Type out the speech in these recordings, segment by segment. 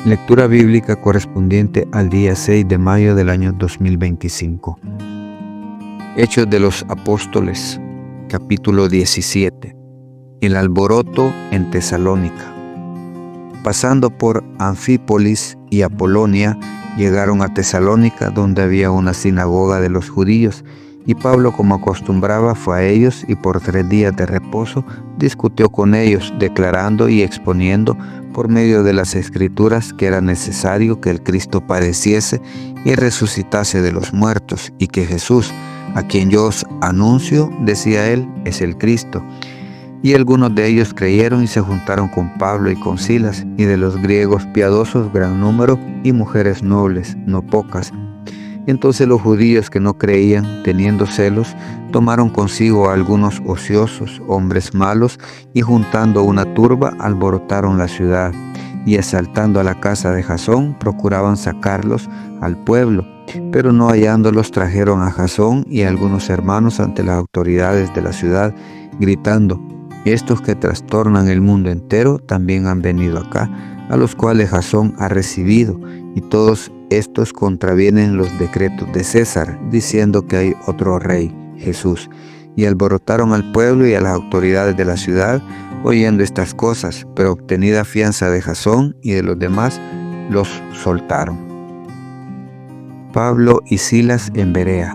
Lectura bíblica correspondiente al día 6 de mayo del año 2025. Hechos de los Apóstoles, capítulo 17. El alboroto en Tesalónica. Pasando por Anfípolis y Apolonia, llegaron a Tesalónica, donde había una sinagoga de los judíos, y Pablo, como acostumbraba, fue a ellos y por 3 días de reposo discutió con ellos, declarando y exponiendo por medio de las Escrituras que era necesario que el Cristo padeciese y resucitase de los muertos, y que Jesús, a quien yo os anuncio, decía él, es el Cristo. Y algunos de ellos creyeron y se juntaron con Pablo y con Silas, y de los griegos piadosos gran número, y mujeres nobles, no pocas. Entonces los judíos que no creían, teniendo celos, tomaron consigo a algunos ociosos, hombres malos, y juntando una turba, alborotaron la ciudad, y asaltando a la casa de Jasón, procuraban sacarlos al pueblo. Pero no hallándolos, trajeron a Jasón y a algunos hermanos ante las autoridades de la ciudad, gritando: estos que trastornan el mundo entero también han venido acá, a los cuales Jasón ha recibido, y todos estos contravienen los decretos de César, diciendo que hay otro rey, Jesús. Y alborotaron al pueblo y a las autoridades de la ciudad, oyendo estas cosas, pero obtenida fianza de Jasón y de los demás, los soltaron. Pablo y Silas en Berea.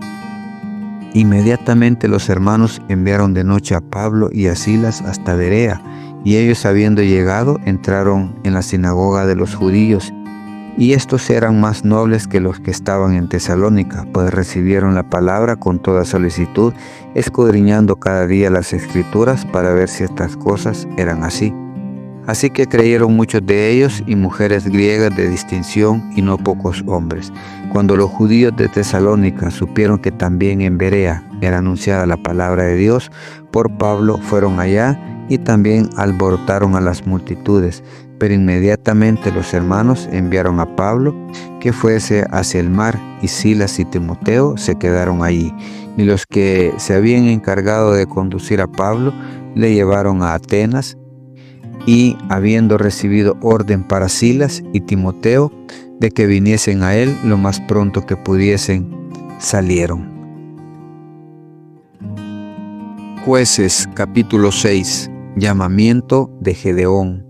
Inmediatamente los hermanos enviaron de noche a Pablo y a Silas hasta Berea, y ellos, habiendo llegado, entraron en la sinagoga de los judíos. Y estos eran más nobles que los que estaban en Tesalónica, pues recibieron la palabra con toda solicitud, escudriñando cada día las Escrituras para ver si estas cosas eran así. Así que creyeron muchos de ellos, y mujeres griegas de distinción, y no pocos hombres. Cuando los judíos de Tesalónica supieron que también en Berea era anunciada la palabra de Dios por Pablo, fueron allá y también alborotaron a las multitudes. Pero inmediatamente los hermanos enviaron a Pablo que fuese hacia el mar, y Silas y Timoteo se quedaron allí. Y los que se habían encargado de conducir a Pablo le llevaron a Atenas, y habiendo recibido orden para Silas y Timoteo de que viniesen a él lo más pronto que pudiesen, salieron. Jueces, capítulo 6. Llamamiento de Gedeón.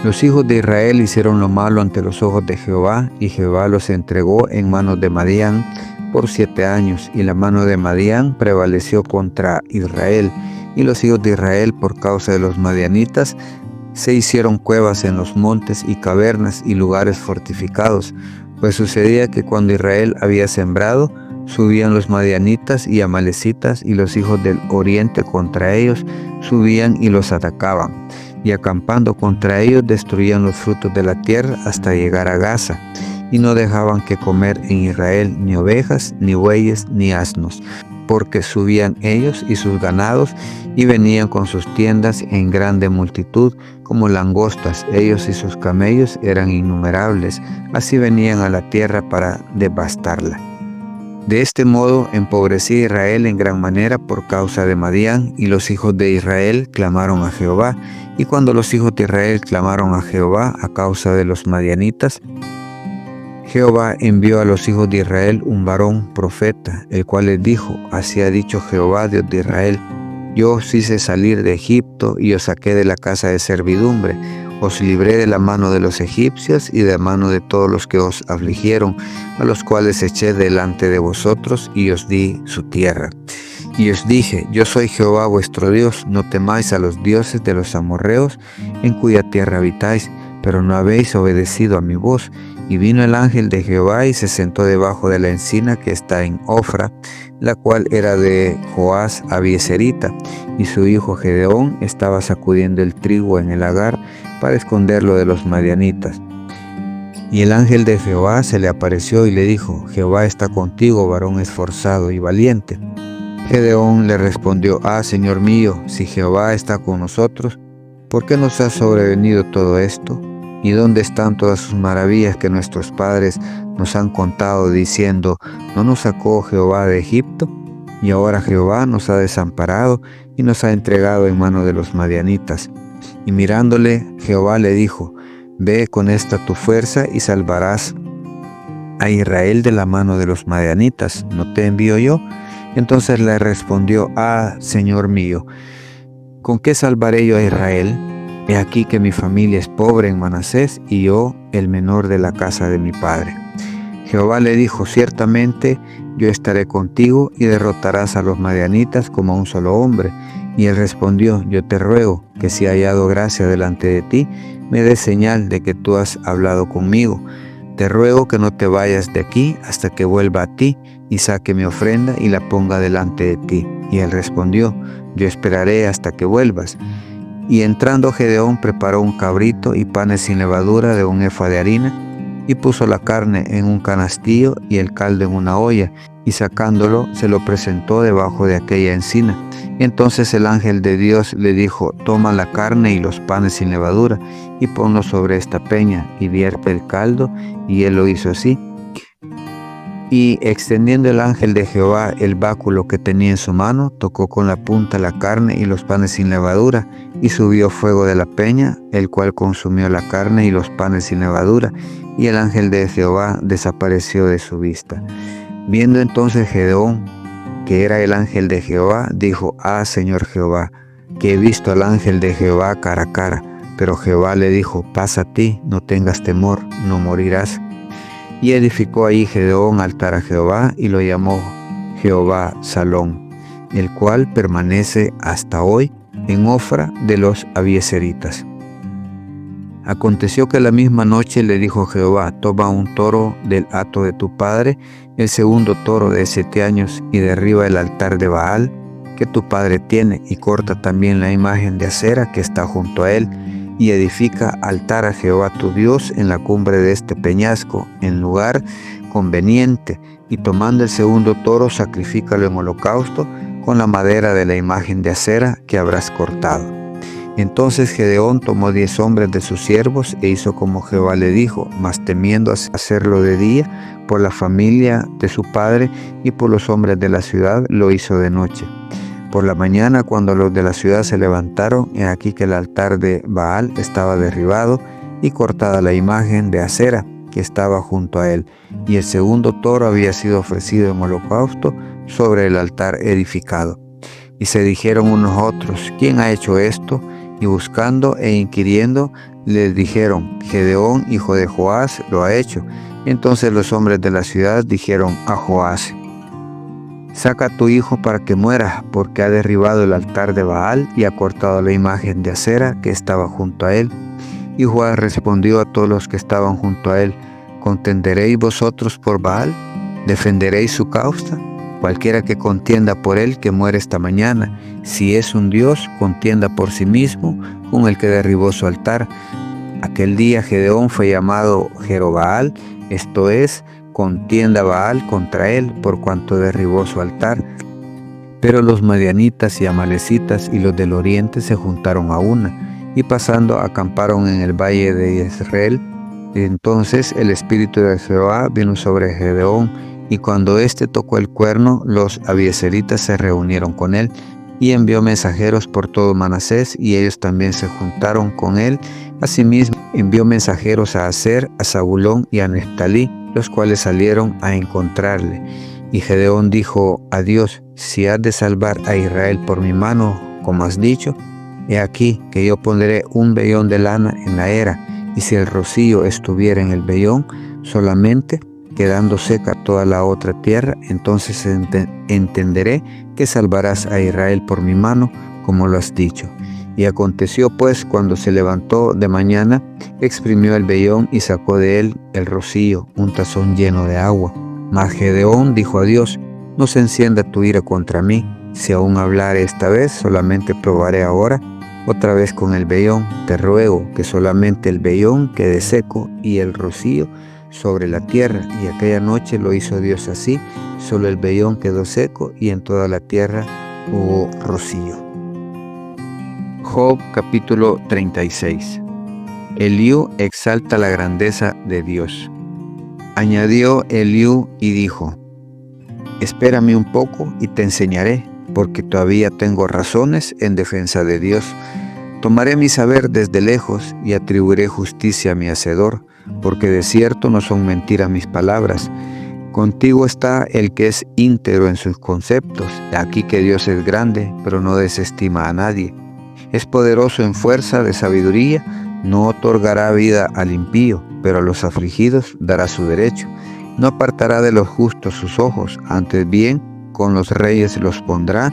Los hijos de Israel hicieron lo malo ante los ojos de Jehová, y Jehová los entregó en manos de Madián por 7 años, y la mano de Madián prevaleció contra Israel, y los hijos de Israel, por causa de los madianitas, se hicieron cuevas en los montes y cavernas y lugares fortificados, pues sucedía que cuando Israel había sembrado, subían los madianitas y amalecitas, y los hijos del oriente contra ellos subían y los atacaban, y acampando contra ellos destruían los frutos de la tierra hasta llegar a Gaza, y no dejaban que comer en Israel ni ovejas, ni bueyes, ni asnos, porque subían ellos y sus ganados, y venían con sus tiendas en grande multitud, como langostas. Ellos y sus camellos eran innumerables, así venían a la tierra para devastarla. De este modo empobrecía Israel en gran manera por causa de Madián, y los hijos de Israel clamaron a Jehová. Y cuando los hijos de Israel clamaron a Jehová a causa de los madianitas, Jehová envió a los hijos de Israel un varón profeta, el cual les dijo: así ha dicho Jehová, Dios de Israel: yo os hice salir de Egipto, y os saqué de la casa de servidumbre. Os libré de la mano de los egipcios y de la mano de todos los que os afligieron, a los cuales eché delante de vosotros, y os di su tierra. Y os dije: yo soy Jehová vuestro Dios, no temáis a los dioses de los amorreos, en cuya tierra habitáis, pero no habéis obedecido a mi voz. Y vino el ángel de Jehová y se sentó debajo de la encina que está en Ofra, la cual era de Joás Abieserita, y su hijo Gedeón estaba sacudiendo el trigo en el lagar para esconderlo de los madianitas. Y el ángel de Jehová se le apareció y le dijo: Jehová está contigo, varón esforzado y valiente. Gedeón le respondió: Señor mío, si Jehová está con nosotros, ¿por qué nos ha sobrevenido todo esto? ¿Y dónde están todas sus maravillas que nuestros padres nos han contado, diciendo: ¿no nos sacó Jehová de Egipto? Y ahora Jehová nos ha desamparado y nos ha entregado en mano de los madianitas. Y mirándole, Jehová le dijo: ve con esta tu fuerza y salvarás a Israel de la mano de los madianitas, ¿no te envío yo? Entonces le respondió: Señor mío, ¿con qué salvaré yo a Israel? He aquí que mi familia es pobre en Manasés y yo el menor de la casa de mi padre. Jehová le dijo: ciertamente yo estaré contigo y derrotarás a los madianitas como a un solo hombre. Y él respondió: yo te ruego que si he hallado gracia delante de ti, me des señal de que tú has hablado conmigo. Te ruego que no te vayas de aquí hasta que vuelva a ti y saque mi ofrenda y la ponga delante de ti. Y él respondió: yo esperaré hasta que vuelvas. Y entrando Gedeón preparó un cabrito y panes sin levadura de un efa de harina, y puso la carne en un canastillo y el caldo en una olla, y sacándolo se lo presentó debajo de aquella encina. Entonces el ángel de Dios le dijo: toma la carne y los panes sin levadura, y ponlos sobre esta peña, y vierte el caldo. Y él lo hizo así. Y extendiendo el ángel de Jehová el báculo que tenía en su mano, tocó con la punta la carne y los panes sin levadura, y subió fuego de la peña, el cual consumió la carne y los panes sin levadura, y el ángel de Jehová desapareció de su vista. Viendo entonces Gedeón que era el ángel de Jehová, dijo: Señor Jehová, que he visto al ángel de Jehová cara a cara. Pero Jehová le dijo: pasa a ti, no tengas temor, no morirás. Y edificó ahí Gedeón altar a Jehová y lo llamó Jehová Salón, el cual permanece hasta hoy en Ofra de los abiezeritas. Aconteció que la misma noche le dijo Jehová: toma un toro del hato de tu padre, el segundo toro de 7 años, y derriba el altar de Baal que tu padre tiene, y corta también la imagen de acera que está junto a él, y edifica altar a Jehová tu Dios en la cumbre de este peñasco, en lugar conveniente, y tomando el segundo toro, sacrifícalo en holocausto con la madera de la imagen de acera que habrás cortado. Entonces Gedeón tomó 10 hombres de sus siervos e hizo como Jehová le dijo, mas temiendo hacerlo de día por la familia de su padre y por los hombres de la ciudad, lo hizo de noche. Por la mañana, cuando los de la ciudad se levantaron, he aquí que el altar de Baal estaba derribado y cortada la imagen de acera que estaba junto a él, y el segundo toro había sido ofrecido en holocausto sobre el altar edificado. Y se dijeron unos a otros: ¿quién ha hecho esto? Y buscando e inquiriendo, les dijeron: Gedeón, hijo de Joás, lo ha hecho. Entonces los hombres de la ciudad dijeron a Joás: saca a tu hijo para que muera, porque ha derribado el altar de Baal y ha cortado la imagen de acera que estaba junto a él. Y Joás respondió a todos los que estaban junto a él: ¿contenderéis vosotros por Baal? ¿Defenderéis su causa? Cualquiera que contienda por él, que muere esta mañana. Si es un dios, contienda por sí mismo con el que derribó su altar. Aquel día Gedeón fue llamado Jerobaal, esto es, contienda Baal contra él, por cuanto derribó su altar. Pero los madianitas y amalecitas y los del oriente se juntaron a una, y pasando acamparon en el valle de Israel. Entonces el espíritu de Jehová vino sobre Gedeón, y cuando éste tocó el cuerno, los abiezeritas se reunieron con él, y envió mensajeros por todo Manasés, y ellos también se juntaron con él. Asimismo envió mensajeros a Aser, a Zabulón y a Neftalí, los cuales salieron a encontrarle. Y Gedeón dijo a Dios: si has de salvar a Israel por mi mano, como has dicho, he aquí que yo pondré un vellón de lana en la era, y si el rocío estuviera en el vellón solamente, quedando seca toda la otra tierra, entonces entenderé que salvarás a Israel por mi mano, como lo has dicho. Y aconteció pues, cuando se levantó de mañana, exprimió el vellón y sacó de él el rocío, un tazón lleno de agua. Mas Gedeón dijo a Dios: no se encienda tu ira contra mí, si aún hablare esta vez, solamente probaré ahora otra vez con el vellón. Te ruego que solamente el vellón quede seco y el rocío sobre la tierra. Y aquella noche lo hizo Dios así, solo el vellón quedó seco y en toda la tierra hubo rocío. Job capítulo 36. Eliú exalta la grandeza de Dios. Añadió Eliú y dijo: espérame un poco y te enseñaré, porque todavía tengo razones en defensa de Dios. Tomaré mi saber desde lejos y atribuiré justicia a mi Hacedor, porque de cierto no son mentiras mis palabras. Contigo está el que es íntegro en sus conceptos. Aquí que Dios es grande, pero no desestima a nadie. Es poderoso en fuerza de sabiduría, no otorgará vida al impío, pero a los afligidos dará su derecho. No apartará de los justos sus ojos, antes bien con los reyes los pondrá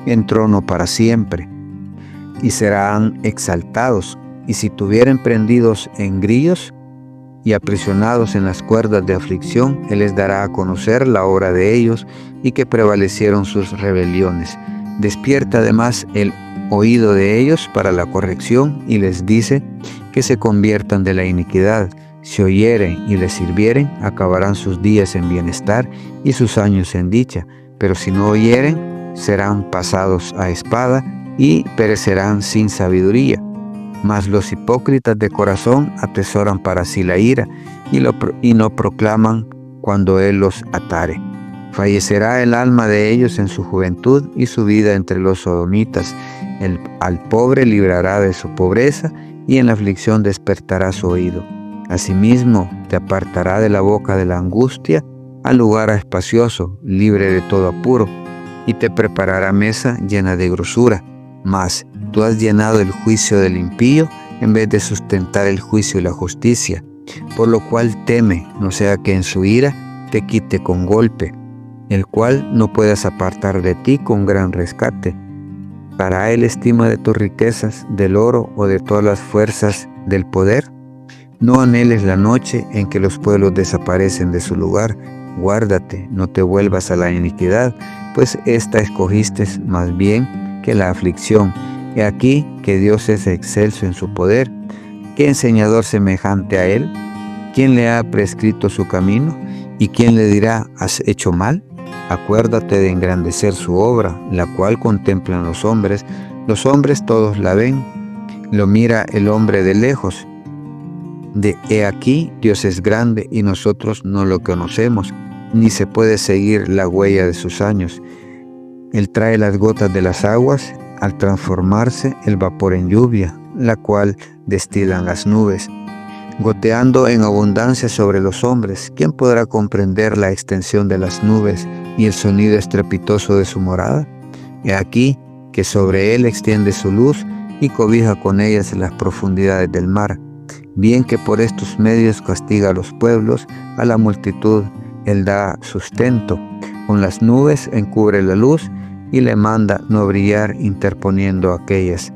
en trono para siempre, y serán exaltados. Y si tuvieren prendidos en grillos y aprisionados en las cuerdas de aflicción, Él les dará a conocer la obra de ellos y que prevalecieron sus rebeliones. Despierta además el oído de ellos para la corrección y les dice que se conviertan de la iniquidad. Si oyeren y les sirvieren, acabarán sus días en bienestar y sus años en dicha. Pero si no oyeren, serán pasados a espada y perecerán sin sabiduría. Mas los hipócritas de corazón atesoran para sí la ira y no proclaman cuando Él los atare. Fallecerá el alma de ellos en su juventud y su vida entre los sodomitas. Al pobre librará de su pobreza y en la aflicción despertará su oído. Asimismo te apartará de la boca de la angustia al lugar espacioso, libre de todo apuro, y te preparará mesa llena de grosura. Mas tú has llenado el juicio del impío en vez de sustentar el juicio y la justicia, por lo cual teme, no sea que en su ira te quite con golpe, el cual no puedas apartar de ti con gran rescate. ¿Para él estima de tus riquezas, del oro o de todas las fuerzas del poder? No anheles la noche en que los pueblos desaparecen de su lugar. Guárdate, no te vuelvas a la iniquidad, pues esta escogiste más bien que la aflicción. He aquí que Dios es excelso en su poder. ¿Qué enseñador semejante a él? ¿Quién le ha prescrito su camino? ¿Y quién le dirá, has hecho mal? Acuérdate de engrandecer su obra, la cual contemplan los hombres todos la ven, lo mira el hombre de lejos. He aquí, Dios es grande y nosotros no lo conocemos, ni se puede seguir la huella de sus años. Él trae las gotas de las aguas, al transformarse el vapor en lluvia, la cual destilan las nubes, goteando en abundancia sobre los hombres. ¿Quién podrá comprender la extensión de las nubes y el sonido estrepitoso de su morada? He aquí que sobre él extiende su luz y cobija con ellas las profundidades del mar. Bien que por estos medios castiga a los pueblos, a la multitud él da sustento. Con las nubes encubre la luz y le manda no brillar interponiendo aquellas.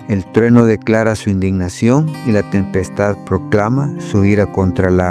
El trueno declara su indignación y la tempestad proclama su ira contra la